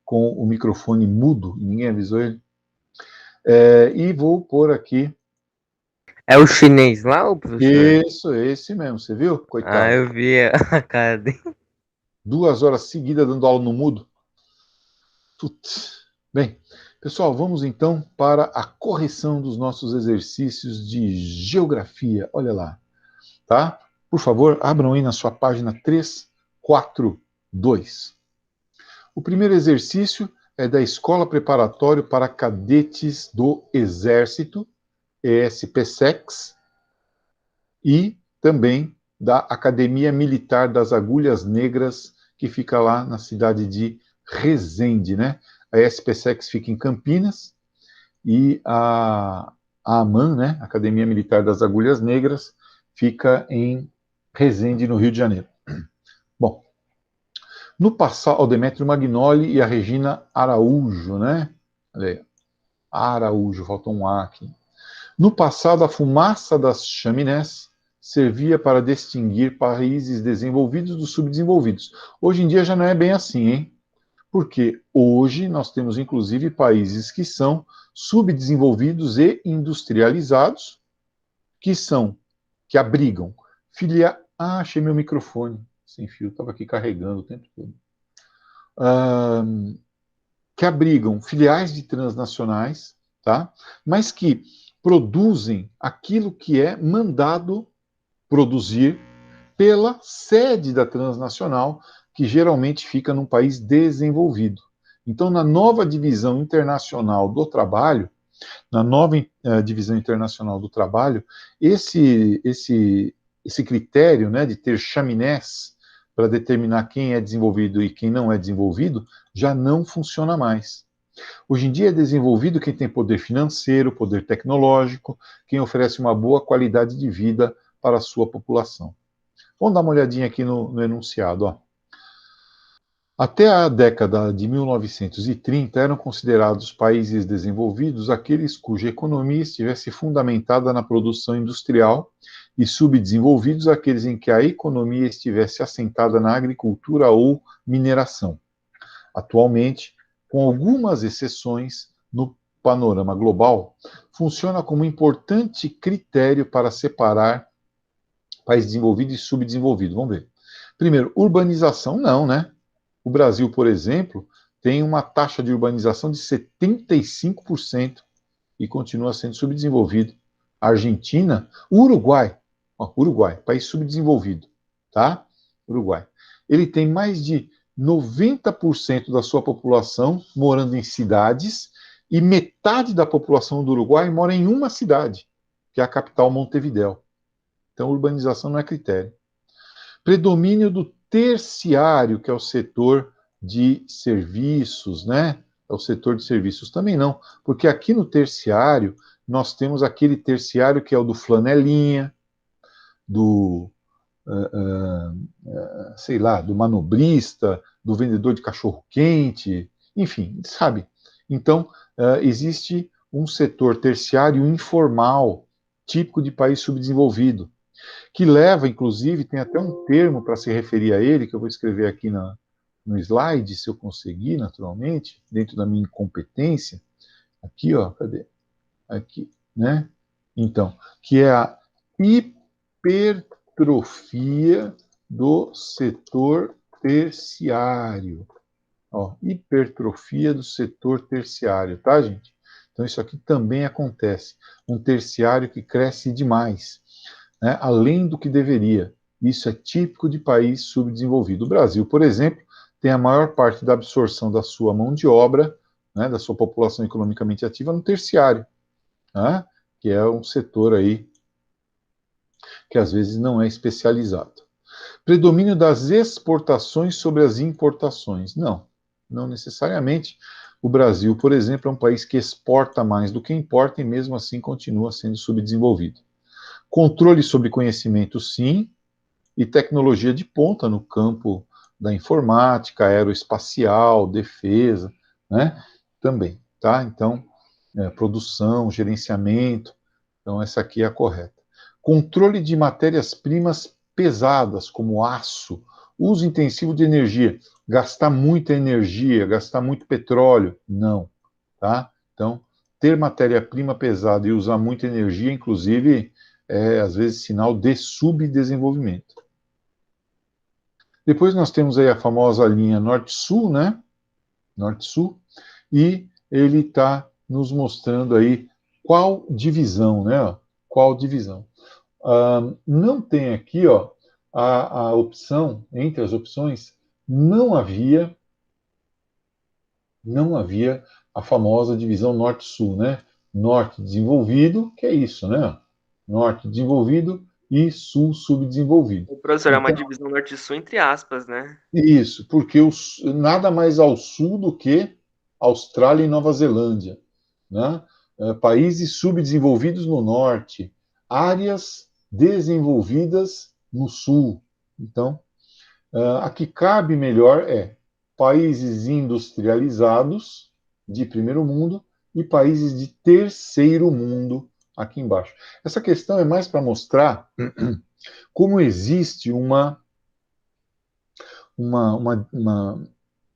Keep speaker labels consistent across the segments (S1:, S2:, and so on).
S1: com o microfone mudo, ninguém avisou ele. E vou pôr aqui.
S2: É o chinês lá, o professor?
S1: Isso, esse mesmo, você viu?
S2: Ah,
S1: Coitado.
S2: eu vi a cara dele.
S1: 2 horas seguidas dando aula no mudo. Putz. Bem, pessoal, vamos então para a correção dos nossos exercícios de geografia. Olha lá, tá? Por favor, abram aí na sua página 342. O primeiro exercício é da Escola Preparatória para Cadetes do Exército, ESPSEX, e também da Academia Militar das Agulhas Negras, que fica lá na cidade de Resende, né? A ESPSEX fica em Campinas e a AMAN, né? Academia Militar das Agulhas Negras, fica em Resende, no Rio de Janeiro. Bom, no passado, o Demétrio Magnoli e a Regina Araújo, né? Olha aí, Araújo, faltou um A aqui. No passado, a fumaça das chaminés servia para distinguir países desenvolvidos dos subdesenvolvidos. Hoje em dia já não é bem assim, hein? Porque hoje nós temos, inclusive, países que são subdesenvolvidos e industrializados, que abrigam achei meu microfone sem fio, estava aqui carregando o tempo todo. Que abrigam filiais de transnacionais, tá? Mas que produzem aquilo que é mandado produzir pela sede da transnacional, que geralmente fica num país desenvolvido. Então, na nova divisão internacional do trabalho, esse critério, né, de ter chaminés para determinar quem é desenvolvido e quem não é desenvolvido, já não funciona mais. Hoje em dia é desenvolvido quem tem poder financeiro, poder tecnológico, quem oferece uma boa qualidade de vida para a sua população. Vamos dar uma olhadinha aqui no enunciado. Ó. Até a década de 1930, eram considerados países desenvolvidos aqueles cuja economia estivesse fundamentada na produção industrial e subdesenvolvidos aqueles em que a economia estivesse assentada na agricultura ou mineração. Atualmente, com algumas exceções, no panorama global, funciona como importante critério para separar país desenvolvido e subdesenvolvido. Vamos ver. Primeiro, urbanização, não, né? O Brasil, por exemplo, tem uma taxa de urbanização de 75% e continua sendo subdesenvolvido. A Argentina, Uruguai, país subdesenvolvido, tá? Uruguai. Ele tem mais de 90% da sua população morando em cidades e metade da população do Uruguai mora em uma cidade, que é a capital Montevidéu. Então, urbanização não é critério. Predomínio do terciário, que é o setor de serviços, né? É o setor de serviços também não, porque aqui no terciário nós temos aquele terciário que é o do flanelinha, do sei lá, do manobrista, do vendedor de cachorro quente, enfim, sabe? Então existe um setor terciário informal, típico de país subdesenvolvido, que leva, inclusive, tem até um termo para se referir a ele, que eu vou escrever aqui no slide, se eu conseguir, naturalmente, dentro da minha incompetência. Aqui, ó, cadê? Aqui, né? Então, que é a hipertrofia do setor terciário. Ó, hipertrofia do setor terciário, tá, gente? Então, isso aqui também acontece. Um terciário que cresce demais, né, além do que deveria. Isso é típico de país subdesenvolvido. O Brasil, por exemplo, tem a maior parte da absorção da sua mão de obra, né, da sua população economicamente ativa no terciário, né, que é um setor aí que às vezes não é especializado. Predomínio das exportações sobre as importações. Não, não necessariamente. O Brasil, por exemplo, é um país que exporta mais do que importa e mesmo assim continua sendo subdesenvolvido. Controle sobre conhecimento, sim, e tecnologia de ponta no campo da informática, aeroespacial, defesa, né? Também, tá? Então, produção, gerenciamento, então essa aqui é a correta. Controle de matérias-primas pesadas, como aço, Uso intensivo de energia, gastar muita energia, gastar muito petróleo, não, tá? Então, ter matéria-prima pesada e usar muita energia, inclusive, é às vezes sinal de subdesenvolvimento. Depois nós temos aí a famosa linha Norte-Sul, né? Norte-Sul, e ele está nos mostrando aí qual divisão, né? Qual divisão. Não tem aqui, ó, a opção, entre as opções, não havia a famosa divisão Norte-Sul, né? Norte desenvolvido, que é isso, né? Norte desenvolvido e Sul subdesenvolvido.
S3: O professor, é uma
S1: Então,
S3: divisão norte-sul entre aspas, né?
S1: isso, porque nada mais ao sul do que Austrália e Nova Zelândia, né? Países subdesenvolvidos no norte, áreas desenvolvidas no sul. Então, a que cabe melhor é países industrializados de primeiro mundo e países de terceiro mundo aqui embaixo. Essa questão é mais para mostrar como existe uma, uma, uma,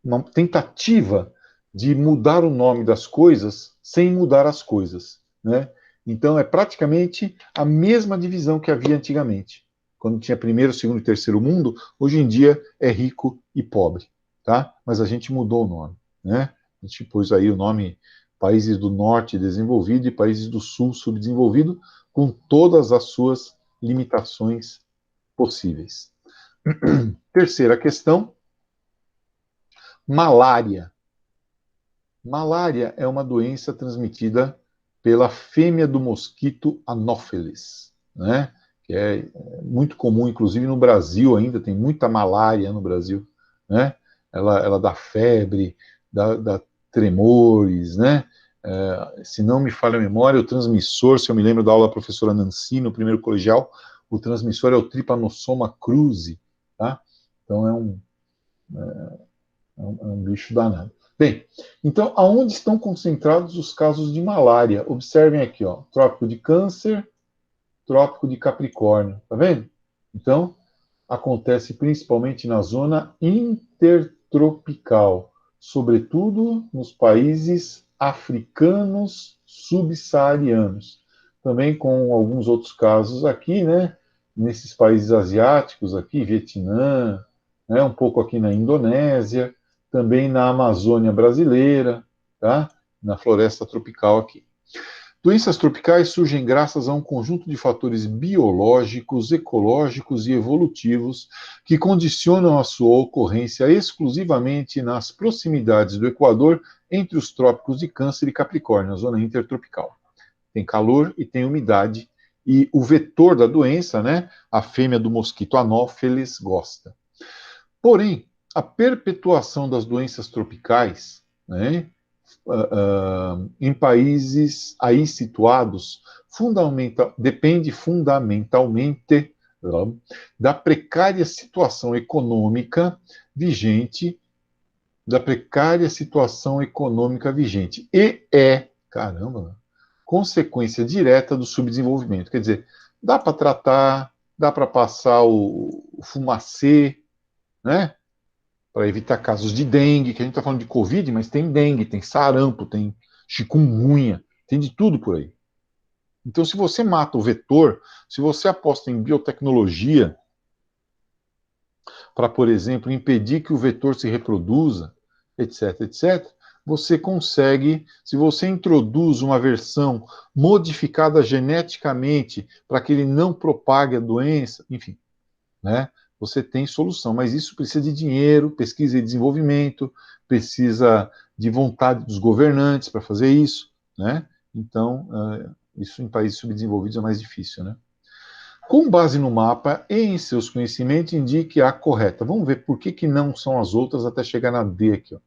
S1: uma tentativa de mudar o nome das coisas sem mudar as coisas, né? Então é praticamente a mesma divisão que havia antigamente. Quando tinha primeiro, segundo e terceiro mundo, hoje em dia é rico e pobre, tá? Mas a gente mudou o nome, né? A gente pôs aí o nome países do norte desenvolvido e países do sul subdesenvolvido, com todas as suas limitações possíveis. Terceira questão, malária. Malária é uma doença transmitida pela fêmea do mosquito Anopheles, né? Que é muito comum, inclusive no Brasil ainda, tem muita malária no Brasil, né? Ela dá febre, dá tremores, né? Se não me falha a memória, o transmissor, se eu me lembro da aula da professora Nancy, no primeiro colegial, o transmissor é o Trypanosoma cruzi, tá? Então é um bicho danado. Bem, então, aonde estão concentrados os casos de malária? Observem aqui, ó, Trópico de Câncer, Trópico de Capricórnio, tá vendo? Então, acontece principalmente na zona intertropical, sobretudo nos países africanos subsaarianos. Também com alguns outros casos aqui, né? Nesses países asiáticos aqui, Vietnã, né, um pouco aqui na Indonésia, também na Amazônia brasileira, tá? Na floresta tropical aqui. Doenças tropicais surgem graças a um conjunto de fatores biológicos, ecológicos e evolutivos que condicionam a sua ocorrência exclusivamente nas proximidades do Equador, entre os trópicos de Câncer e Capricórnio, a zona intertropical. Tem calor e tem umidade, e o vetor da doença, né, a fêmea do mosquito Anopheles, gosta. Porém, a perpetuação das doenças tropicais, né, em países aí situados, depende fundamentalmente da precária situação econômica vigente, e caramba, consequência direta do subdesenvolvimento. Quer dizer, dá para tratar, dá para passar o fumacê, né? Para evitar casos de dengue, que a gente está falando de Covid, mas tem dengue, tem sarampo, tem chikungunya, tem de tudo por aí. Então, se você mata o vetor, se você aposta em biotecnologia para, por exemplo, impedir que o vetor se reproduza, etc., etc., você consegue, se você introduz uma versão modificada geneticamente para que ele não propague a doença, enfim, né? Você tem solução, mas isso precisa de dinheiro, pesquisa e desenvolvimento, precisa de vontade dos governantes para fazer isso, né? Então, isso em países subdesenvolvidos é mais difícil, né? Com base no mapa e em seus conhecimentos, indique a correta. Vamos ver por que não são as outras até chegar na D aqui, ó.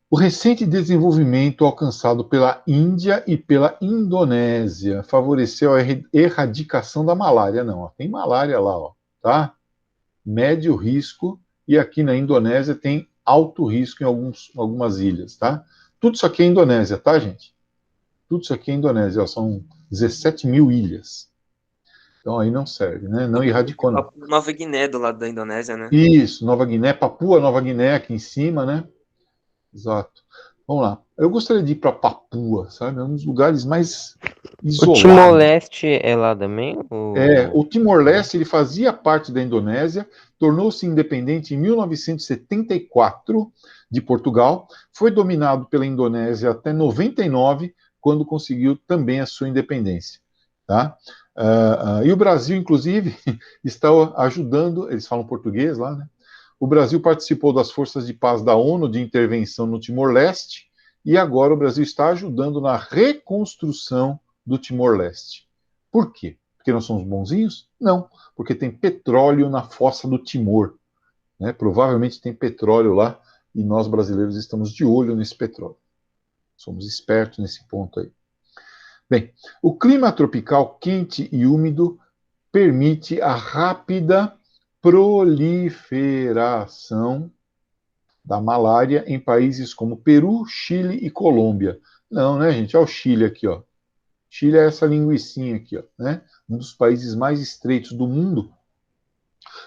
S1: O recente desenvolvimento alcançado pela Índia e pela Indonésia favoreceu a erradicação da malária. Não, ó, tem malária lá, ó, tá? Médio risco, e aqui na Indonésia tem alto risco em algumas ilhas, tá? Tudo isso aqui é Indonésia, tá, gente? Tudo isso aqui é Indonésia, ó, são 17 mil ilhas. Então aí não serve, né? Não erradicou, não.
S3: Nova Guiné do lado da Indonésia, né?
S1: Isso, Nova Guiné, Papua Nova Guiné aqui em cima, né? Exato. Vamos lá. Eu gostaria de ir para Papua, sabe? É um dos lugares mais
S2: O
S1: isolados.
S2: Timor-Leste é lá também?
S1: O Timor-Leste ele fazia parte da Indonésia, tornou-se independente em 1974 de Portugal, foi dominado pela Indonésia até 99, quando conseguiu também a sua independência. Tá? E o Brasil, inclusive, está ajudando, eles falam português lá, né? O Brasil participou das forças de paz da ONU de intervenção no Timor-Leste, e agora o Brasil está ajudando na reconstrução do Timor-Leste. Por quê? Porque nós somos bonzinhos? Não, porque tem petróleo na fossa do Timor. Né? Provavelmente tem petróleo lá e nós brasileiros estamos de olho nesse petróleo. Somos espertos nesse ponto aí. Bem, o clima tropical quente e úmido permite a rápida proliferação da malária em países como Peru, Chile e Colômbia. Não, né, gente? Olha o Chile aqui, ó. Chile é essa linguicinha aqui, ó, né? Um dos países mais estreitos do mundo.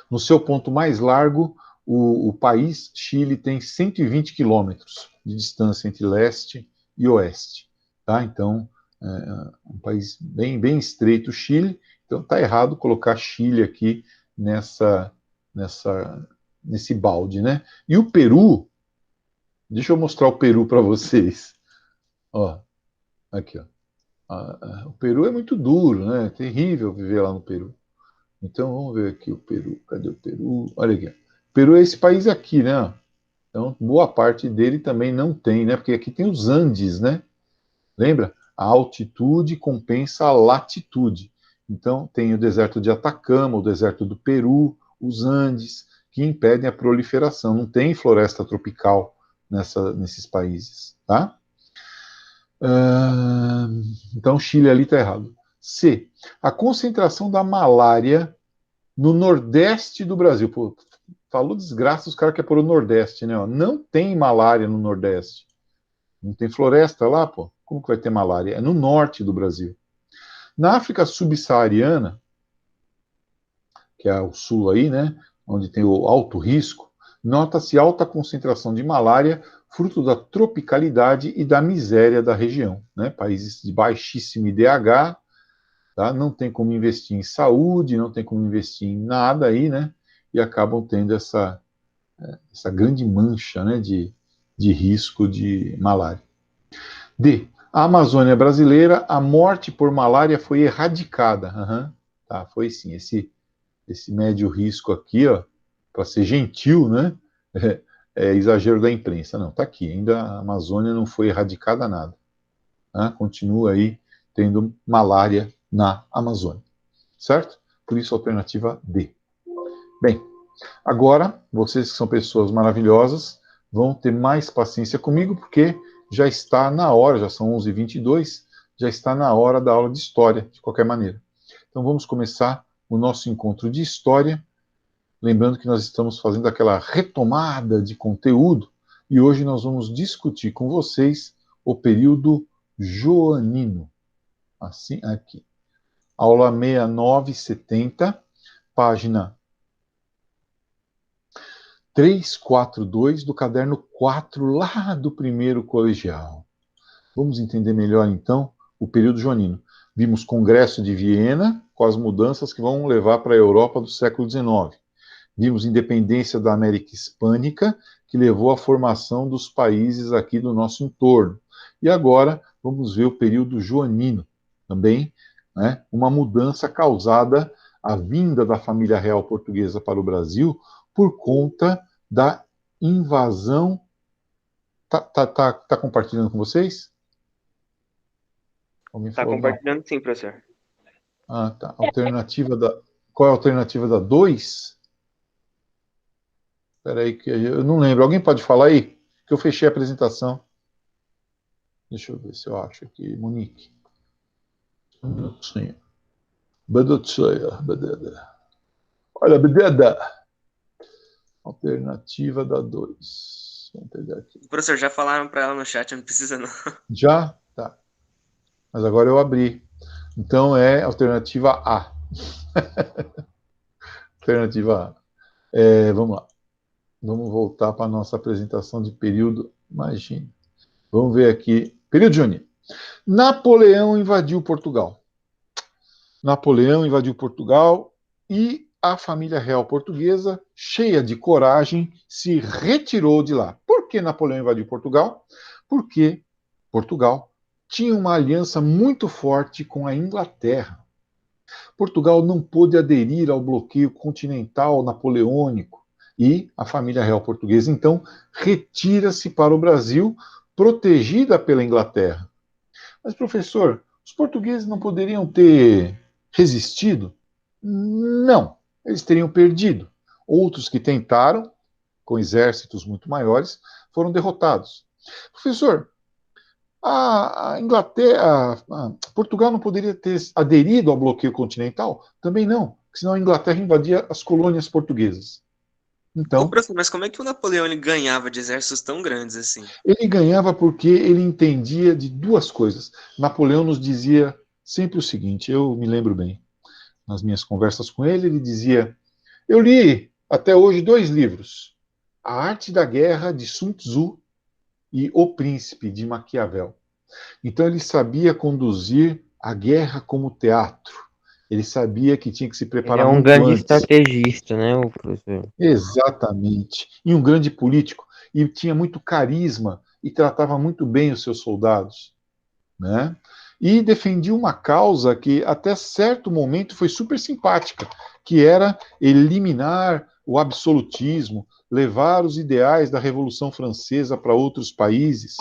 S1: No seu ponto mais largo, o país, Chile, tem 120 quilômetros de distância entre leste e oeste. Tá? Então, é um país bem, bem estreito, Chile. Então, está errado colocar Chile aqui nesse balde. Né? E o Peru, deixa eu mostrar o Peru para vocês. Ó, aqui, ó. O Peru é muito duro, né? É terrível viver lá no Peru. Então vamos ver aqui o Peru. Cadê o Peru? Olha aqui. O Peru é esse país aqui, né? Então boa parte dele também não tem, né? Porque aqui tem os Andes, né? Lembra? A altitude compensa a latitude. Então tem o deserto de Atacama, o deserto do Peru, os Andes, que impedem a proliferação. Não tem floresta tropical nesses países, tá? Então, Chile ali está errado. C. A concentração da malária no Nordeste do Brasil. Pô, falou desgraça, os caras querem pôr o Nordeste, né? Não tem malária no Nordeste. Não tem floresta lá, pô. Como que vai ter malária? É no norte do Brasil. Na África subsaariana, que é o sul aí, né? Onde tem o alto risco, nota-se alta concentração de malária, fruto da tropicalidade e da miséria da região. Né? Países de baixíssimo IDH, tá? Não tem como investir em saúde, não tem como investir em nada aí, né? E acabam tendo essa grande mancha, né, de risco de malária. D. A Amazônia brasileira, a morte por malária foi erradicada. Tá, foi sim. Esse médio risco aqui, ó, para ser gentil, né? É exagero da imprensa. Não, tá aqui. Ainda a Amazônia não foi erradicada nada. Tá? Continua aí tendo malária na Amazônia. Certo? Por isso a alternativa D. Bem, agora vocês que são pessoas maravilhosas vão ter mais paciência comigo, porque já está na hora, já são 11h22, já está na hora da aula de história, de qualquer maneira. Então vamos começar o nosso encontro de história, lembrando que nós estamos fazendo aquela retomada de conteúdo, e hoje nós vamos discutir com vocês o período joanino. Assim, aqui. Aula 6970, página 342 do caderno 4, lá do primeiro colegial. Vamos entender melhor, então, o período joanino. Vimos Congresso de Viena, com as mudanças que vão levar para a Europa do século XIX. Vimos independência da América Hispânica, que levou à formação dos países aqui do nosso entorno. E agora vamos ver o período joanino, também, né, uma mudança causada a vinda da família real portuguesa para o Brasil por conta da invasão. Tá compartilhando com vocês?
S3: Tá compartilhando sim, professor.
S1: Ah, tá. Qual é a alternativa da 2? Espera aí, que eu não lembro. Alguém pode falar aí? Que eu fechei a apresentação. Deixa eu ver se eu acho aqui. Monique. Olha, bededa. Alternativa da 2. Vamos pegar aqui.
S3: Professor, já falaram para ela no chat, não precisa não.
S1: Já? Tá. Mas agora eu abri. Então é alternativa A. Alternativa A. Vamos lá. Vamos voltar para a nossa apresentação de período. Imagine. Vamos ver aqui. Período Júnior. Napoleão invadiu Portugal. Napoleão invadiu Portugal e a família real portuguesa, cheia de coragem, se retirou de lá. Por que Napoleão invadiu Portugal? Porque Portugal tinha uma aliança muito forte com a Inglaterra. Portugal não pôde aderir ao bloqueio continental napoleônico e a família real portuguesa, então, retira-se para o Brasil, protegida pela Inglaterra. Mas, professor, os portugueses não poderiam ter resistido? Não, eles teriam perdido. Outros que tentaram, com exércitos muito maiores, foram derrotados. Professor, a Inglaterra, Portugal não poderia ter aderido ao bloqueio continental? Também não, porque senão a Inglaterra invadia as colônias portuguesas. Então,
S3: professor, mas como é que o Napoleão ele ganhava de exércitos tão grandes assim?
S1: ele ganhava porque ele entendia de duas coisas. Napoleão nos dizia sempre o seguinte, eu me lembro bem, nas minhas conversas com ele, ele dizia, eu li até hoje 2 livros, A Arte da Guerra, de Sun Tzu, e O Príncipe, de Maquiavel. Então ele sabia conduzir a guerra como teatro. Ele sabia que tinha que se
S2: Ele
S1: preparar
S2: é um
S1: muito
S2: grande
S1: antes.
S2: estrategista, né, o professor?
S1: Exatamente. E um grande político. E tinha muito carisma e tratava muito bem os seus soldados, né? E defendia uma causa que até certo momento foi super simpática, que era eliminar o absolutismo, levar os ideais da Revolução Francesa para outros países.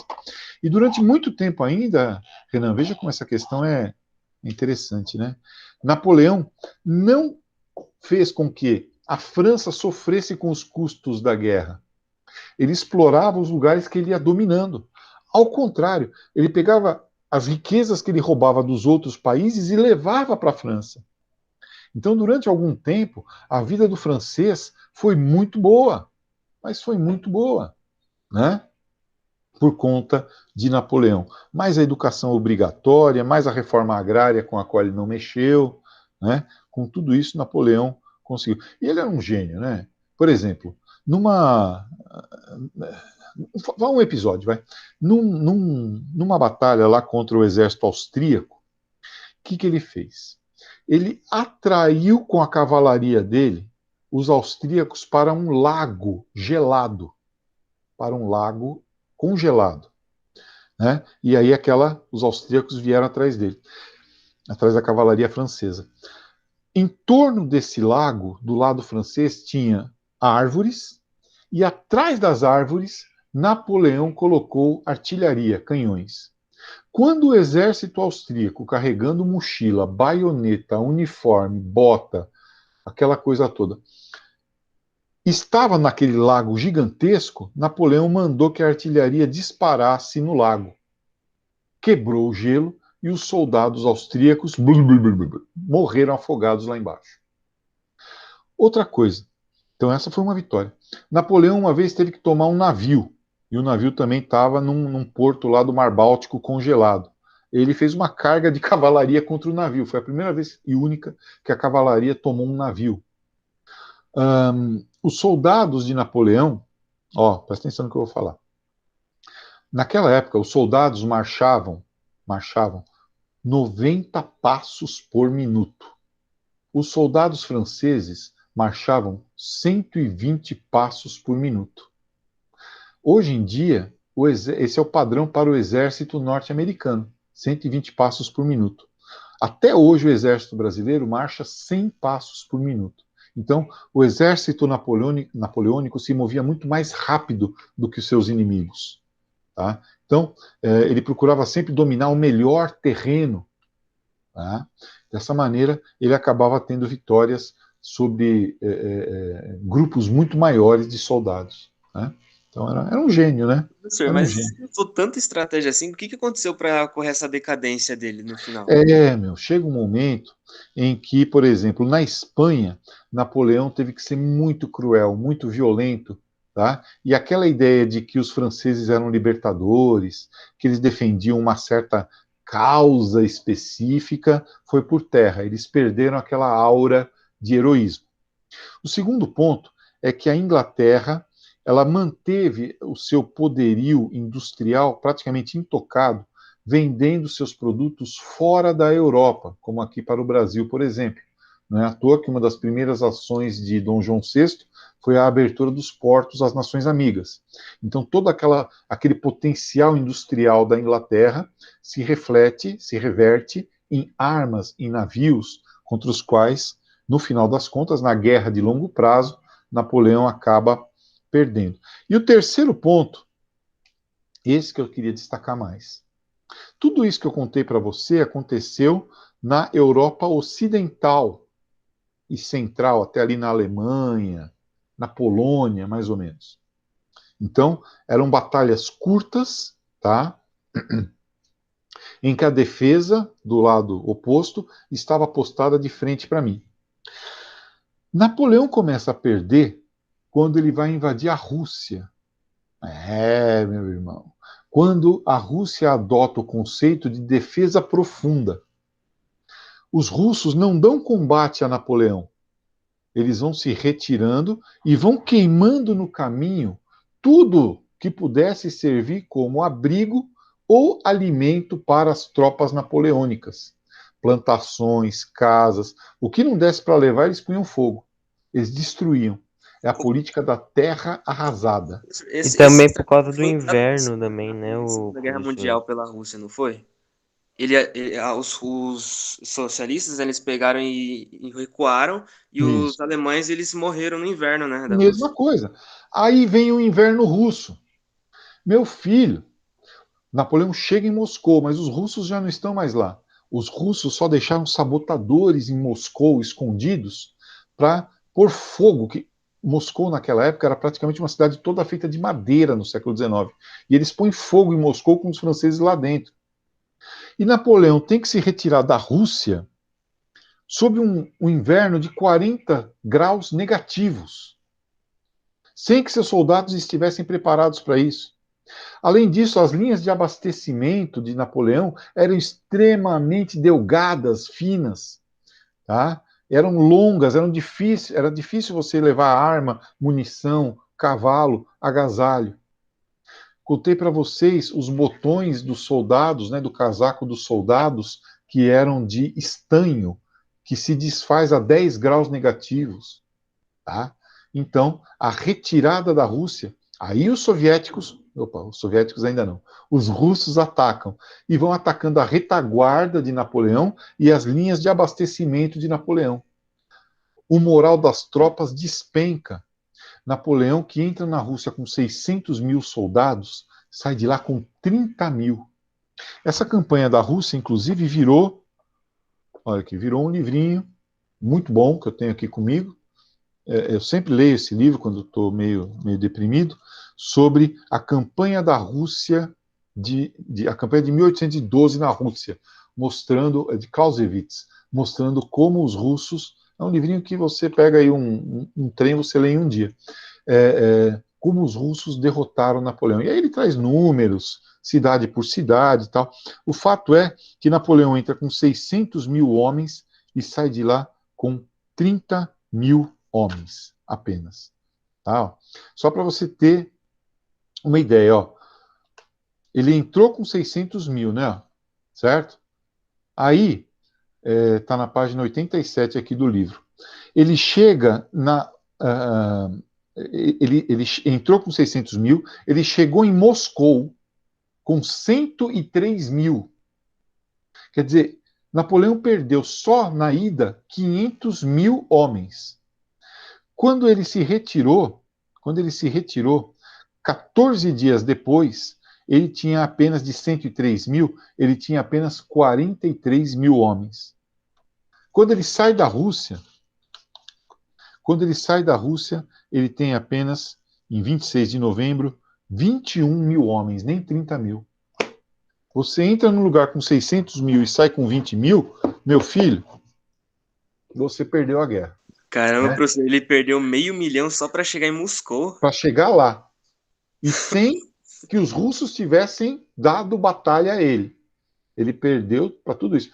S1: E durante muito tempo ainda, Renan, veja como essa questão é interessante, né? Napoleão não fez com que a França sofresse com os custos da guerra. Ele explorava os lugares que ele ia dominando. Ao contrário, ele pegava as riquezas que ele roubava dos outros países e levava para a França. Então, durante algum tempo, a vida do francês foi muito boa, mas foi muito boa, né? Por conta de Napoleão. Mais a educação obrigatória, mais a reforma agrária com a qual ele não mexeu, né? Com tudo isso, Napoleão conseguiu. E ele era um gênio, né? Por exemplo, numa um episódio, vai. Numa batalha lá contra o exército austríaco, o que ele fez? Ele atraiu com a cavalaria dele os austríacos para um lago gelado, para um lago congelado, né? E aí os austríacos vieram atrás dele, atrás da cavalaria francesa. Em torno desse lago, do lado francês, tinha árvores, e atrás das árvores, Napoleão colocou artilharia, canhões. Quando o exército austríaco, carregando mochila, baioneta, uniforme, bota, aquela coisa toda, estava naquele lago gigantesco, Napoleão mandou que a artilharia disparasse no lago. Quebrou o gelo e os soldados austríacos morreram afogados lá embaixo. Outra coisa, então essa foi uma vitória. Napoleão uma vez teve que tomar um navio, e o navio também estava num porto lá do Mar Báltico congelado. Ele fez uma carga de cavalaria contra o navio. Foi a primeira vez e única que a cavalaria tomou um navio. Os soldados de Napoleão, presta atenção no que eu vou falar. Naquela época, os soldados marchavam 90 passos por minuto. Os soldados franceses marchavam 120 passos por minuto. Hoje em dia, esse é o padrão para o exército norte-americano, 120 passos por minuto. Até hoje, o exército brasileiro marcha 100 passos por minuto. Então, o exército napoleônico se movia muito mais rápido do que os seus inimigos. Tá? Então, ele procurava sempre dominar o melhor terreno. Tá? Dessa maneira, ele acabava tendo vitórias sobre grupos muito maiores de soldados. Né? Então, era um gênio, né?
S3: Professor,
S1: Era um
S3: mas
S1: gênio.
S3: se usou tanta estratégia assim, o que aconteceu para ocorrer essa decadência dele no final?
S1: Chega um momento em que, por exemplo, na Espanha, Napoleão teve que ser muito cruel, muito violento, tá? E aquela ideia de que os franceses eram libertadores, que eles defendiam uma certa causa específica, foi por terra. Eles perderam aquela aura de heroísmo. O segundo ponto é que a Inglaterra, ela manteve o seu poderio industrial praticamente intocado, vendendo seus produtos fora da Europa, como aqui para o Brasil, por exemplo. Não é à toa que uma das primeiras ações de Dom João VI foi a abertura dos portos às nações amigas. Então, todo aquele potencial industrial da Inglaterra se reflete, se reverte em armas e navios contra os quais, no final das contas, na guerra de longo prazo, Napoleão acaba perdendo. E o terceiro ponto, esse que eu queria destacar mais. Tudo isso que eu contei para você aconteceu na Europa Ocidental e Central, até ali na Alemanha, na Polônia, mais ou menos. Então, eram batalhas curtas, tá? Em que a defesa, do lado oposto, estava postada de frente para mim. Napoleão começa a perder quando ele vai invadir a Rússia. Meu irmão. Quando a Rússia adota o conceito de defesa profunda. Os russos não dão combate a Napoleão. Eles vão se retirando e vão queimando no caminho tudo que pudesse servir como abrigo ou alimento para as tropas napoleônicas. Plantações, casas, o que não desse para levar, eles punham fogo. Eles destruíam. É a política da terra arrasada.
S2: E também por causa do
S3: foi
S2: inverno também, né,
S3: na
S2: o
S3: Segunda Guerra
S2: professor?
S3: Mundial pela Rússia, não foi? Os socialistas, eles pegaram e recuaram, e
S1: Isso.
S3: os alemães, eles morreram no inverno, né, da Rússia.
S1: Mesma coisa. Aí vem o inverno russo. Meu filho, Napoleão chega em Moscou, mas os russos já não estão mais lá. Os russos só deixaram sabotadores em Moscou, escondidos, para pôr fogo. Que Moscou, naquela época, era praticamente uma cidade toda feita de madeira no século XIX. E eles põem fogo em Moscou com os franceses lá dentro. E Napoleão tem que se retirar da Rússia sob um inverno de 40 graus negativos, sem que seus soldados estivessem preparados para isso. Além disso, as linhas de abastecimento de Napoleão eram extremamente delgadas, finas, tá? Eram longas, era difícil você levar arma, munição, cavalo, agasalho. Contei para vocês os botões dos soldados, né, do casaco dos soldados, que eram de estanho, que se desfaz a 10 graus negativos. Tá? Então, a retirada da Rússia, aí os soviéticos ainda não, os russos atacam e vão atacando a retaguarda de Napoleão e as linhas de abastecimento de Napoleão. O moral das tropas despenca. Napoleão, que entra na Rússia com 600 mil soldados, sai de lá com 30 mil. Essa campanha da Rússia, inclusive, virou um livrinho muito bom que eu tenho aqui comigo. Eu sempre leio esse livro quando estou meio deprimido, sobre a campanha da Rússia, a campanha de 1812 na Rússia, de Clausewitz, mostrando como os russos, é um livrinho que você pega aí um trem, você lê em um dia, como os russos derrotaram Napoleão. E aí ele traz números, cidade por cidade e tal. O fato é que Napoleão entra com 600 mil homens e sai de lá com 30 mil homens apenas. Tá? Só para você ter uma ideia, ó. Ele entrou com 600 mil, né? Certo? Aí, está na página 87 aqui do livro. Ele chega ele entrou com 600 mil, ele chegou em Moscou com 103 mil. Quer dizer, Napoleão perdeu só na ida 500 mil homens. Quando ele se retirou, 14 dias depois, ele tinha apenas de 103 mil, ele tinha apenas 43 mil homens. Quando ele sai da Rússia, ele tem apenas, em 26 de novembro, 21 mil homens, nem 30 mil. Você entra num lugar com 600 mil e sai com 20 mil, meu filho, você perdeu a guerra.
S3: Caramba,
S1: né?
S3: professor, ele perdeu 500 mil só para chegar em Moscou.
S1: Para chegar lá. E sem que os russos tivessem dado batalha a ele. Ele perdeu para tudo isso.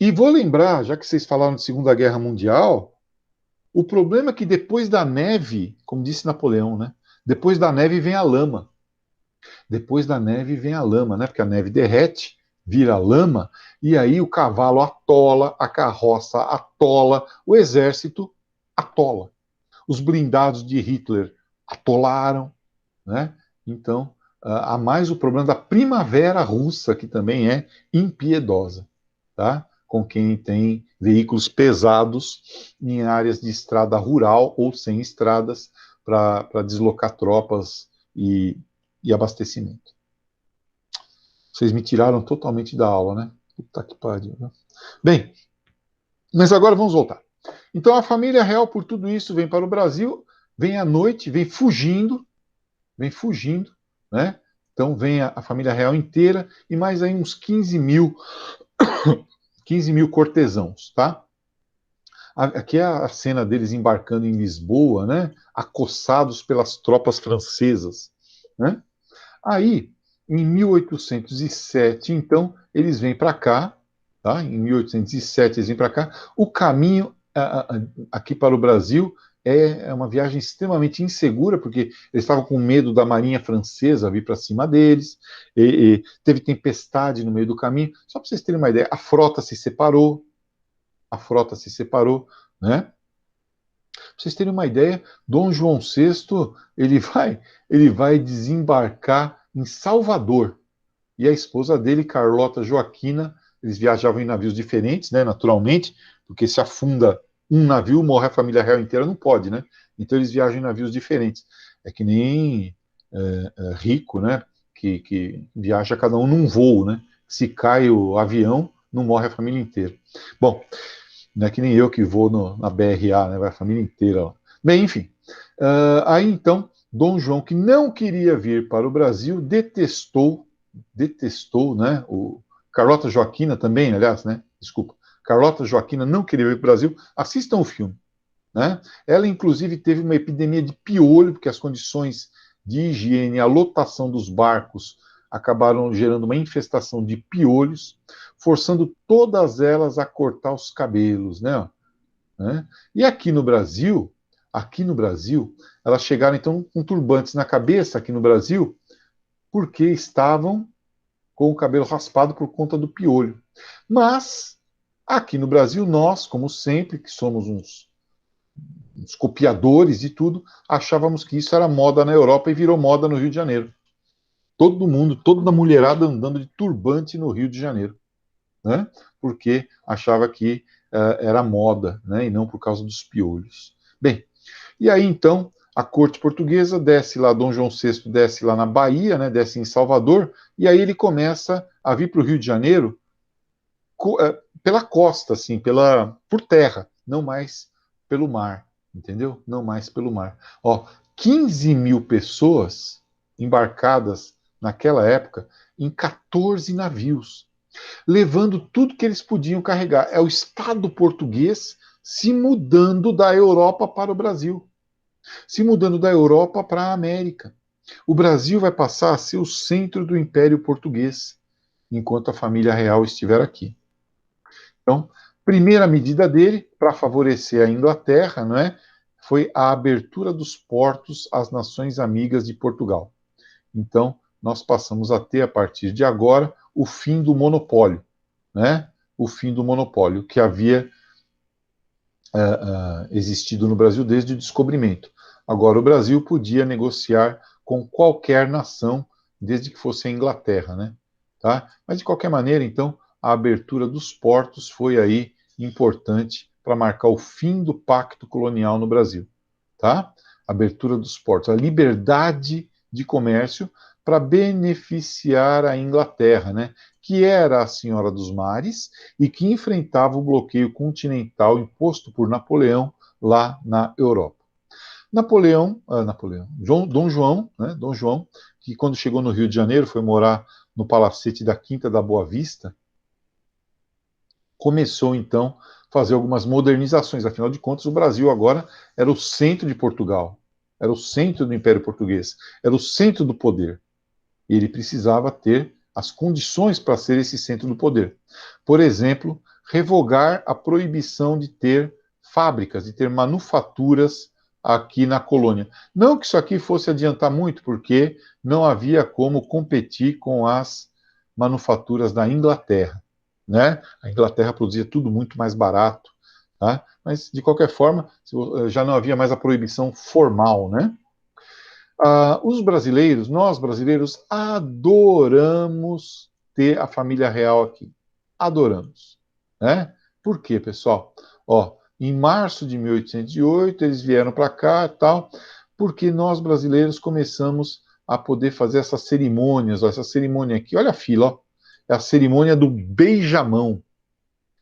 S1: E vou lembrar, já que vocês falaram de Segunda Guerra Mundial, o problema é que depois da neve, como disse Napoleão, né? Depois da neve vem a lama. Depois da neve vem a lama, né? Porque a neve derrete, vira lama, e aí o cavalo atola, a carroça atola, o exército atola. Os blindados de Hitler atolaram, né? Então, há mais o problema da primavera russa, que também é impiedosa, tá? Com quem tem veículos pesados em áreas de estrada rural ou sem estradas para deslocar tropas e abastecimento. Vocês me tiraram totalmente da aula, né? Puta que pariu. Né? Bem, mas agora vamos voltar. Então a família real, por tudo isso, vem para o Brasil, vem à noite, vem fugindo, né? Então vem a família real inteira e mais aí uns 15 mil cortesãos, tá? Aqui é a cena deles embarcando em Lisboa, né? Acossados pelas tropas francesas, né? Aí, em 1807, então, eles vêm para cá, tá? Em 1807 eles vêm para cá. O caminho aqui para o Brasil é uma viagem extremamente insegura, porque eles estavam com medo da marinha francesa vir para cima deles, e teve tempestade no meio do caminho. Só para vocês terem uma ideia, a frota se separou, né? Para vocês terem uma ideia, Dom João VI, ele vai desembarcar em Salvador. E a esposa dele, Carlota Joaquina, eles viajavam em navios diferentes, né, naturalmente, porque se afunda um navio, morre a família real inteira, não pode, né? Então eles viajam em navios diferentes. É que nem rico, né, que viaja cada um num voo, né? Se cai o avião, não morre a família inteira. Bom, não é que nem eu que vou na BRA, né? Vai a família inteira lá. Bem, enfim. Aí então, Dom João, que não queria vir para o Brasil, detestou, né? O Carlota Joaquina também, aliás, né? Desculpa. Carlota Joaquina não queria vir para o Brasil. Assistam o filme, né? Ela, inclusive, teve uma epidemia de piolho, porque as condições de higiene, a lotação dos barcos acabaram gerando uma infestação de piolhos, forçando todas elas a cortar os cabelos, né? E aqui no Brasil, elas chegaram então com turbantes na cabeça aqui no Brasil, porque estavam com o cabelo raspado por conta do piolho. Mas aqui no Brasil, nós, como sempre, que somos uns copiadores de tudo, achávamos que isso era moda na Europa e virou moda no Rio de Janeiro. Todo mundo, toda a mulherada andando de turbante no Rio de Janeiro, né? Porque achava que era moda, né? E não por causa dos piolhos. Bem, e aí então a corte portuguesa desce lá, Dom João VI desce lá na Bahia, né? Desce em Salvador, e aí ele começa a vir para o Rio de Janeiro pela costa, assim, por terra, não mais pelo mar, entendeu? Não mais pelo mar. Ó, 15 mil pessoas embarcadas naquela época em 14 navios, levando tudo que eles podiam carregar. É o Estado português se mudando da Europa para o Brasil, se mudando da Europa para a América. O Brasil vai passar a ser o centro do Império Português, enquanto a família real estiver aqui. Então, primeira medida dele, para favorecer a Inglaterra, não é, foi a abertura dos portos às nações amigas de Portugal. Então, nós passamos a ter, a partir de agora, o fim do monopólio, né? O fim do monopólio que havia existido no Brasil desde o descobrimento. Agora, o Brasil podia negociar com qualquer nação, desde que fosse a Inglaterra, né? Tá? Mas, de qualquer maneira, então, a abertura dos portos foi aí importante para marcar o fim do pacto colonial no Brasil, tá? Abertura dos portos, a liberdade de comércio para beneficiar a Inglaterra, né? Que era a senhora dos mares e que enfrentava o bloqueio continental imposto por Napoleão lá na Europa. Dom João, né? Dom João, que quando chegou no Rio de Janeiro foi morar no palacete da Quinta da Boa Vista, começou então a fazer algumas modernizações. Afinal de contas, o Brasil agora era o centro de Portugal, era o centro do Império Português, era o centro do poder. E ele precisava ter as condições para ser esse centro do poder. Por exemplo, revogar a proibição de ter fábricas, de ter manufaturas aqui na colônia. Não que isso aqui fosse adiantar muito, porque não havia como competir com as manufaturas da Inglaterra, né? A Inglaterra produzia tudo muito mais barato, tá? Mas, de qualquer forma, já não havia mais a proibição formal, né? Os brasileiros, nós brasileiros, adoramos ter a família real aqui. Adoramos, né? Por quê, pessoal? Ó, em março de 1808, eles vieram para cá e tal, porque nós brasileiros começamos a poder fazer essas cerimônias, ó, essa cerimônia aqui, olha a fila, ó, é a cerimônia do beijamão.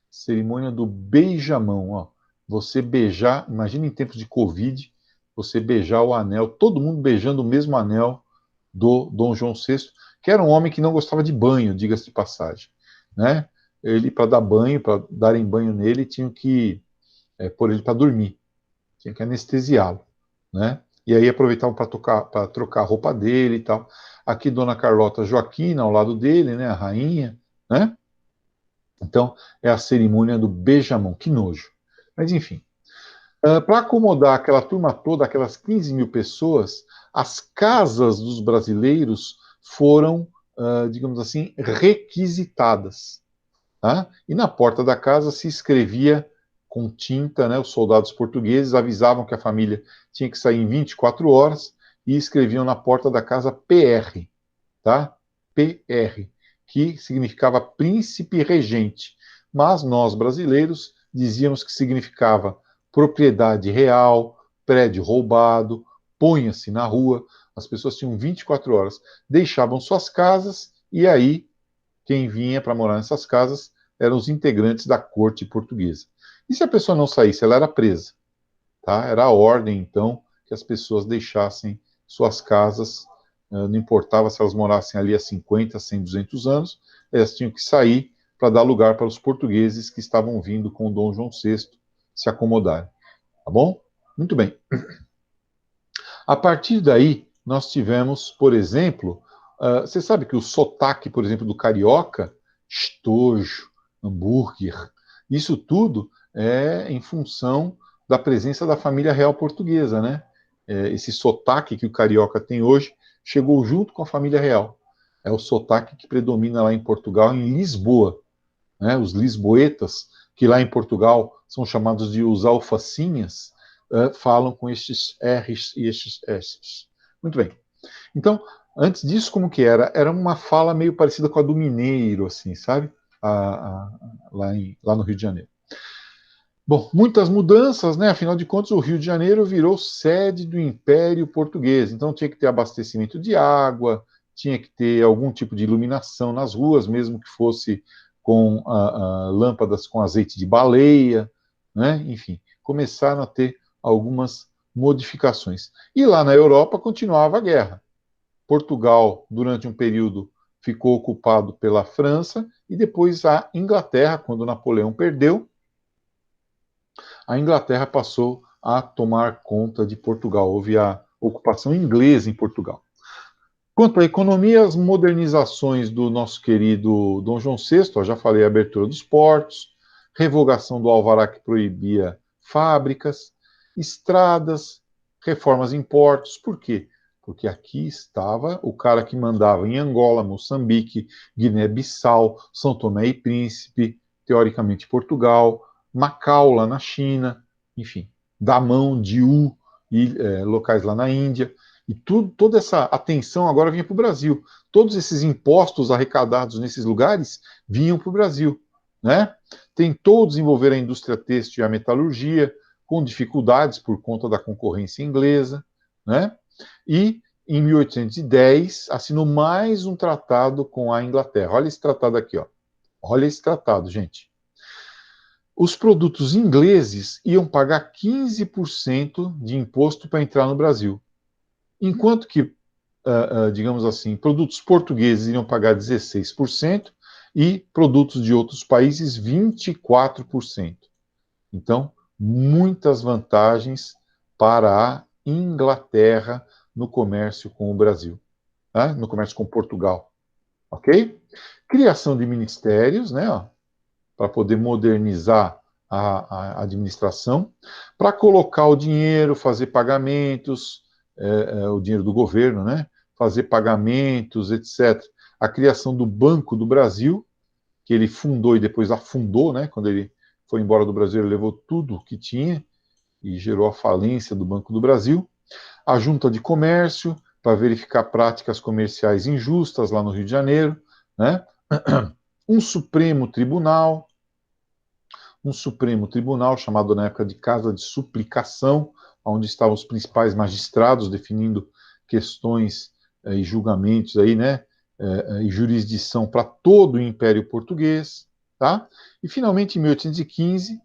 S1: Cerimônia do beijamão, ó. Você beijar, imagina em tempos de Covid, você beijar o anel, todo mundo beijando o mesmo anel do Dom João VI, que era um homem que não gostava de banho, diga-se de passagem, né? Ele, para dar banho, para darem banho nele, tinham que pôr ele para dormir, tinha que anestesiá-lo, né? E aí aproveitavam para trocar a roupa dele e tal. Aqui, Dona Carlota Joaquina, ao lado dele, né? A rainha, né? Então, é a cerimônia do beijamão, que nojo. Mas, enfim. Para acomodar aquela turma toda, aquelas 15 mil pessoas, as casas dos brasileiros foram, digamos assim, requisitadas. Tá? E na porta da casa se escrevia com tinta, né? Os soldados portugueses avisavam que a família tinha que sair em 24 horas e escreviam na porta da casa PR, tá? PR, que significava príncipe regente. Mas nós, brasileiros, dizíamos que significava propriedade real, prédio roubado, ponha-se na rua. As pessoas tinham 24 horas, deixavam suas casas e aí quem vinha para morar nessas casas eram os integrantes da corte portuguesa. E se a pessoa não saísse, ela era presa. Tá? Era a ordem, então, que as pessoas deixassem suas casas, não importava se elas morassem ali há 50, 100, 200 anos, elas tinham que sair para dar lugar para os portugueses que estavam vindo com o Dom João VI se acomodarem. Tá bom? Muito bem. A partir daí, nós tivemos, por exemplo, você sabe que o sotaque, por exemplo, do carioca, estojo, hambúrguer, isso tudo é em função da presença da família real portuguesa, né? Esse sotaque que o carioca tem hoje chegou junto com a família real. É o sotaque que predomina lá em Portugal, em Lisboa, né? Os lisboetas, que lá em Portugal são chamados de os alfacinhas, falam com estes R's e estes S's. Muito bem. Então, antes disso, como que era? Era uma fala meio parecida com a do mineiro, assim, sabe? Lá no Rio de Janeiro. Bom, muitas mudanças, né? Afinal de contas, o Rio de Janeiro virou sede do Império Português. Então, tinha que ter abastecimento de água, tinha que ter algum tipo de iluminação nas ruas, mesmo que fosse com lâmpadas com azeite de baleia, né? Enfim, começaram a ter algumas modificações. E lá na Europa continuava a guerra. Portugal, durante um período, ficou ocupado pela França, e depois a Inglaterra, quando Napoleão perdeu, a Inglaterra passou a tomar conta de Portugal. Houve a ocupação inglesa em Portugal. Quanto à economia, as modernizações do nosso querido Dom João VI, já falei, a abertura dos portos, revogação do alvará que proibia fábricas, estradas, reformas em portos. Por quê? Porque aqui estava o cara que mandava em Angola, Moçambique, Guiné-Bissau, São Tomé e Príncipe, teoricamente Portugal, Macau lá na China, enfim, Damão, Diu e locais lá na Índia. E toda essa atenção agora vinha para o Brasil. Todos esses impostos arrecadados nesses lugares vinham para o Brasil, né? Tentou desenvolver a indústria têxtil e a metalurgia, com dificuldades por conta da concorrência inglesa, né? E, em 1810, assinou mais um tratado com a Inglaterra. Olha esse tratado aqui, ó. Olha esse tratado, gente. Os produtos ingleses iam pagar 15% de imposto para entrar no Brasil. Enquanto que, digamos assim, produtos portugueses iriam pagar 16% e produtos de outros países 24%. Então, muitas vantagens para a Inglaterra no comércio com o Brasil, né? No comércio com Portugal. ok? Criação de ministérios, né, para poder modernizar a administração, para colocar o dinheiro, fazer pagamentos, o dinheiro do governo, né, fazer pagamentos, etc. A criação do Banco do Brasil, que ele fundou e depois afundou, né, quando ele foi embora do Brasil, ele levou tudo que tinha e gerou a falência do Banco do Brasil. A Junta de Comércio, para verificar práticas comerciais injustas lá no Rio de Janeiro, né? Um Supremo Tribunal chamado na época de Casa de Suplicação, onde estavam os principais magistrados definindo questões e julgamentos aí, né? E jurisdição para todo o Império Português, tá? E finalmente, em 1815,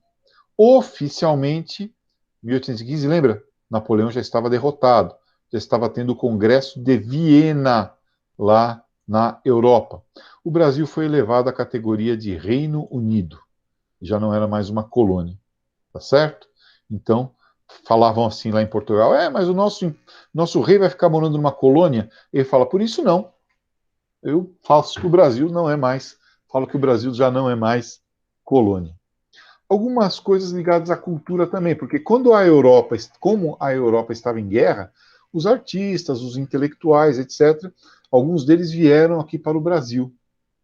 S1: oficialmente, 1815, lembra? Napoleão já estava derrotado, já estava tendo o Congresso de Viena lá na Europa. O Brasil foi elevado à categoria de Reino Unido, já não era mais uma colônia, tá certo? Então, falavam assim lá em Portugal, mas o nosso rei vai ficar morando numa colônia? Ele fala, por isso não. Eu faço que o Brasil não é mais, falo que o Brasil já não é mais colônia. Algumas coisas ligadas à cultura também, porque como a Europa estava em guerra, os artistas, os intelectuais, etc., alguns deles vieram aqui para o Brasil,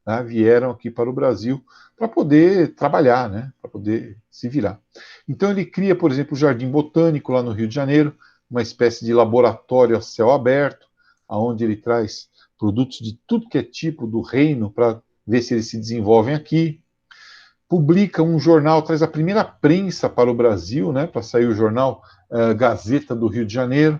S1: né? Vieram aqui para o Brasil para poder trabalhar, né? Para poder se virar. Então ele cria, por exemplo, o Jardim Botânico lá no Rio de Janeiro, uma espécie de laboratório a céu aberto, aonde ele traz produtos de tudo que é tipo do reino para ver se eles se desenvolvem aqui. Publica um jornal, traz a primeira prensa para o Brasil, né, para sair o jornal Gazeta do Rio de Janeiro,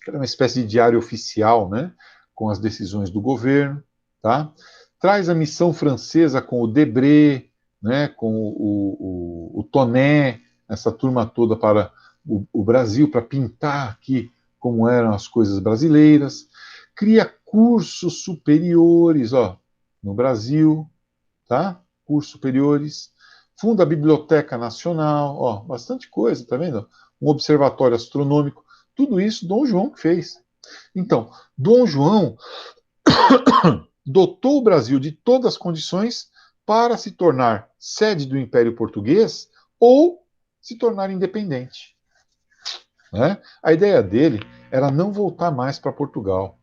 S1: que era uma espécie de diário oficial, né, com as decisões do governo, tá? Traz a missão francesa com o Debré, né, com o Tonet, essa turma toda para o Brasil, para pintar aqui como eram as coisas brasileiras. Cria cursos superiores, no Brasil, tá? Cursos superiores, funda a Biblioteca Nacional, bastante coisa, tá vendo? Um observatório astronômico, tudo isso Dom João que fez. Então, Dom João dotou o Brasil de todas as condições para se tornar sede do Império Português ou se tornar independente. Né? A ideia dele era não voltar mais para Portugal.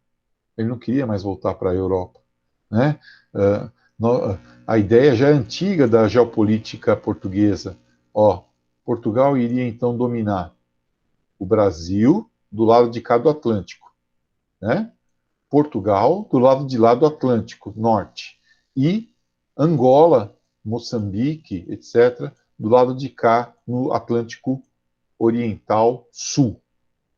S1: Ele não queria mais voltar para a Europa. Né? A ideia já é antiga da geopolítica portuguesa. Portugal iria então dominar o Brasil do lado de cá do Atlântico, né? Portugal do lado de lá do Atlântico Norte e Angola, Moçambique, etc., do lado de cá no Atlântico Oriental Sul.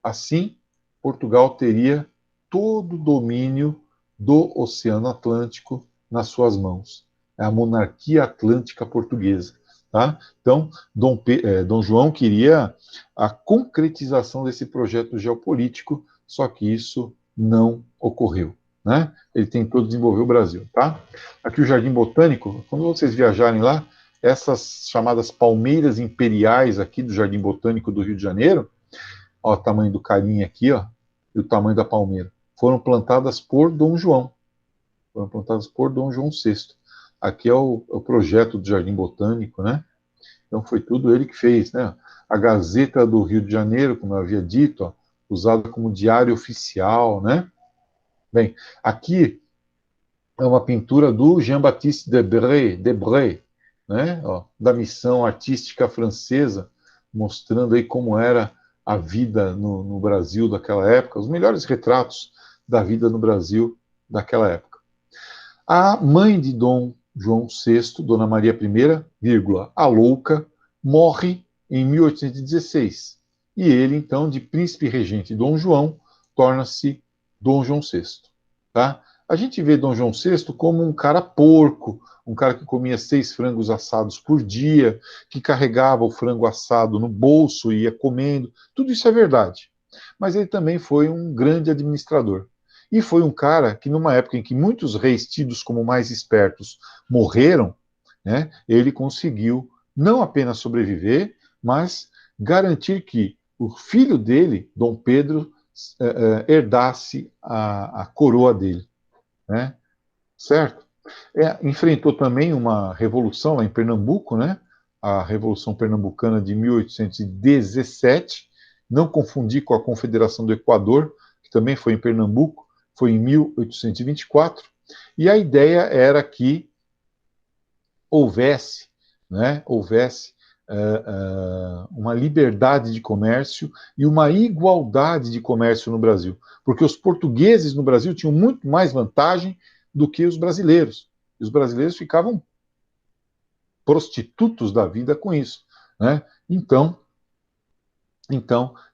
S1: Assim, Portugal teria todo o domínio do Oceano Atlântico nas suas mãos. É a monarquia atlântica portuguesa. Tá? Então, Dom João queria a concretização desse projeto geopolítico, só que isso não ocorreu. Né? Ele tentou desenvolver o Brasil. Tá? Aqui o Jardim Botânico, quando vocês viajarem lá, essas chamadas palmeiras imperiais aqui do Jardim Botânico do Rio de Janeiro, o tamanho do carinha aqui, e o tamanho da palmeira, foram plantadas por Dom João. Foram plantadas por Dom João VI. Aqui é o projeto do Jardim Botânico, né? Então foi tudo ele que fez, né? A Gazeta do Rio de Janeiro, como eu havia dito, usada como diário oficial, né? Bem, aqui é uma pintura do Jean-Baptiste Debré, né? Da missão artística francesa, mostrando aí como era a vida no Brasil daquela época, os melhores retratos da vida no Brasil daquela época. A mãe de Dom João VI, Dona Maria I, vírgula, a louca, morre em 1816. E ele, então, de príncipe regente Dom João, torna-se Dom João VI. Tá? A gente vê Dom João VI como um cara porco, um cara que comia 6 frangos assados por dia, que carregava o frango assado no bolso e ia comendo. Tudo isso é verdade. Mas ele também foi um grande administrador. E foi um cara que, numa época em que muitos reis tidos como mais espertos morreram, né, ele conseguiu não apenas sobreviver, mas garantir que o filho dele, Dom Pedro, herdasse a coroa dele. Né? certo? Enfrentou também uma revolução lá em Pernambuco, né? A Revolução Pernambucana de 1817, não confundir com a Confederação do Equador, que também foi em Pernambuco, foi em 1824, e a ideia era que houvesse, né, uma liberdade de comércio e uma igualdade de comércio no Brasil, porque os portugueses no Brasil tinham muito mais vantagem do que os brasileiros. E os brasileiros ficavam prostitutos da vida com isso, né? Então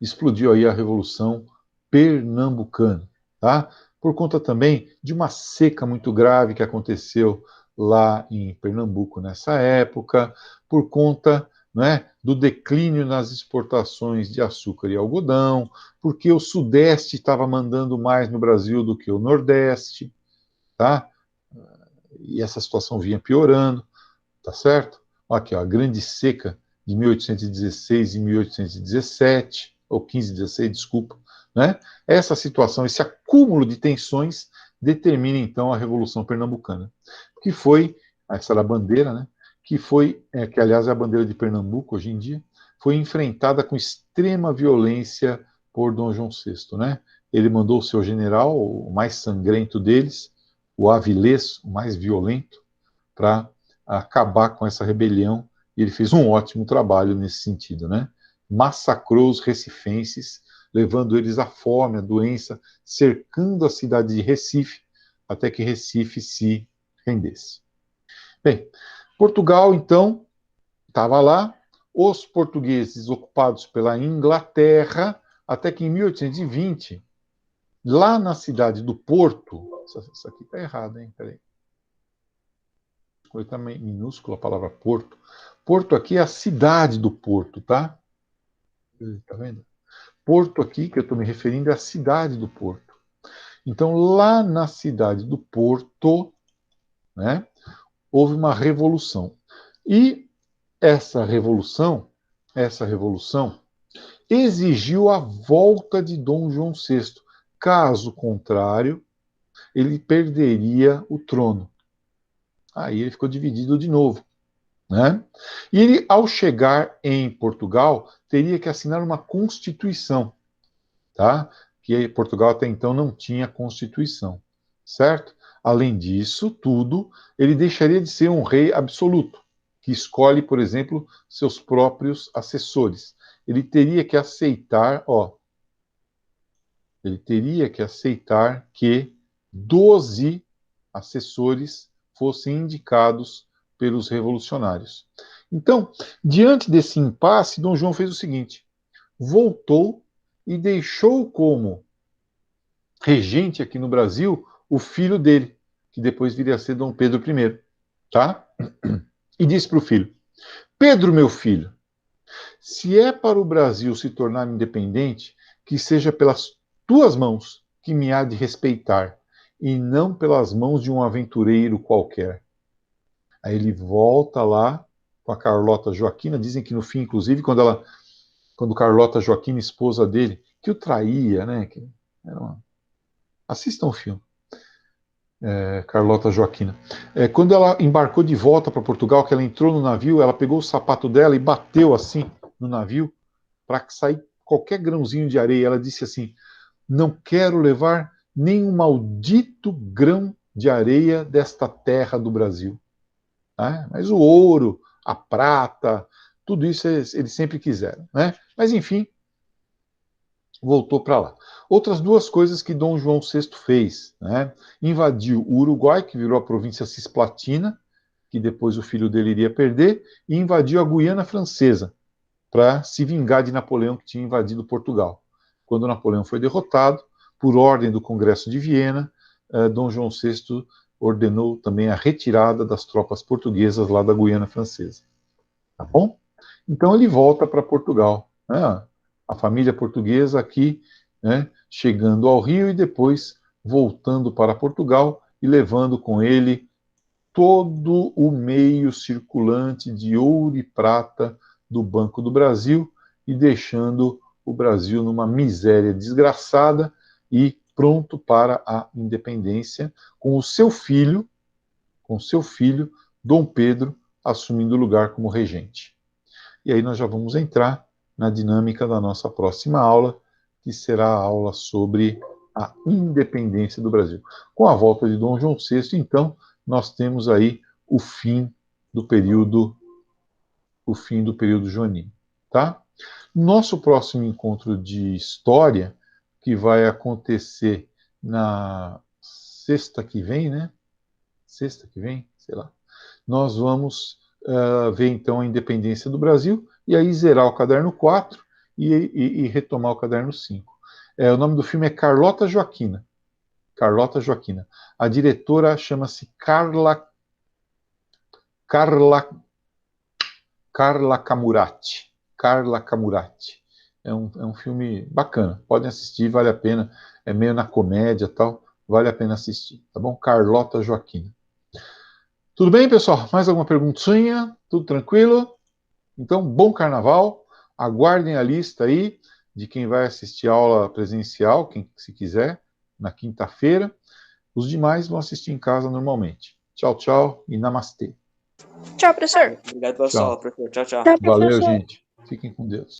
S1: explodiu aí a Revolução Pernambucana, tá? Por conta também de uma seca muito grave que aconteceu lá em Pernambuco nessa época, por conta, né, do declínio nas exportações de açúcar e algodão, porque o Sudeste estava mandando mais no Brasil do que o Nordeste, tá? E essa situação vinha piorando, tá certo? Aqui, ó, a Grande Seca de 1816 e 1817, ou 15 e 16, desculpa, né? Essa situação, esse acúmulo de tensões determina então a Revolução Pernambucana, que foi, essa era a bandeira, né? Que aliás é a bandeira de Pernambuco hoje em dia, foi enfrentada com extrema violência por Dom João VI, né? Ele mandou o seu general, o mais sangrento deles, o Avilés, o mais violento, para acabar com essa rebelião, e ele fez um ótimo trabalho nesse sentido, né? Massacrou os recifenses, levando eles à fome, à doença, cercando a cidade de Recife, até que Recife se rendesse. Bem, Portugal, então, estava lá, os portugueses ocupados pela Inglaterra, até que em 1820, lá na cidade do Porto, isso aqui está errado, hein? Peraí. Está minúscula a palavra Porto. Porto aqui é a cidade do Porto, tá? Tá vendo? Porto aqui, que eu estou me referindo, é a cidade do Porto. Então, lá na cidade do Porto, né, houve uma revolução. E essa revolução exigiu a volta de Dom João VI. Caso contrário, ele perderia o trono. Aí ele ficou dividido de novo, né? E ele, ao chegar em Portugal, teria que assinar uma constituição, tá? Que Portugal até então não tinha constituição, certo? Além disso, tudo, ele deixaria de ser um rei absoluto, que escolhe, por exemplo, seus próprios assessores. Ele teria que aceitar, que 12 assessores fossem indicados pelos revolucionários. Então, diante desse impasse, Dom João fez o seguinte: voltou e deixou como regente aqui no Brasil o filho dele, que depois viria a ser Dom Pedro I, tá? E disse para o filho: Pedro, meu filho, se é para o Brasil se tornar independente, que seja pelas tuas mãos que me há de respeitar, e não pelas mãos de um aventureiro qualquer. Aí ele volta lá com a Carlota Joaquina, dizem que no fim, inclusive, quando Carlota Joaquina, esposa dele, que o traía, né? Assistam o filme, Carlota Joaquina. Quando ela embarcou de volta para Portugal, que ela entrou no navio, ela pegou o sapato dela e bateu assim no navio para sair qualquer grãozinho de areia. Ela disse assim: não quero levar nem um maldito grão de areia desta terra do Brasil. Mas o ouro, a prata, tudo isso eles sempre quiseram, né? Mas enfim, voltou para lá. Outras duas coisas que Dom João VI fez, né? Invadiu o Uruguai, que virou a província cisplatina, que depois o filho dele iria perder, e invadiu a Guiana Francesa, para se vingar de Napoleão, que tinha invadido Portugal. Quando Napoleão foi derrotado, por ordem do Congresso de Viena, Dom João VI ordenou também a retirada das tropas portuguesas lá da Guiana Francesa. Tá bom? Então ele volta para Portugal, né? A família portuguesa aqui, né, chegando ao Rio e depois voltando para Portugal e levando com ele todo o meio circulante de ouro e prata do Banco do Brasil e deixando o Brasil numa miséria desgraçada e pronto para a independência, com o seu filho, Dom Pedro, assumindo o lugar como regente. E aí nós já vamos entrar na dinâmica da nossa próxima aula, que será a aula sobre a independência do Brasil. Com a volta de Dom João VI, então, nós temos aí o fim do período joanino, tá? Nosso próximo encontro de história, que vai acontecer na sexta que vem, né? Sexta que vem, sei lá. Nós vamos ver então a independência do Brasil e aí zerar o caderno 4 e retomar o caderno 5. O nome do filme é Carlota Joaquina. Carlota Joaquina. A diretora chama-se Carla Camurati. Carla Camurati. É um filme bacana. Podem assistir, vale a pena. É meio na comédia e tal. Vale a pena assistir, tá bom? Carlota Joaquina. Tudo bem, pessoal? Mais alguma perguntinha? Tudo tranquilo? Então, bom carnaval. Aguardem a lista aí de quem vai assistir a aula presencial, quem se quiser, na quinta-feira. Os demais vão assistir em casa normalmente. Tchau, tchau e namastê.
S4: Tchau, professor.
S3: Obrigado pela sua aula, professor. Tchau, tchau.
S4: Tchau,
S1: Valeu,
S4: professor.
S1: gente. Fiquem com Deus.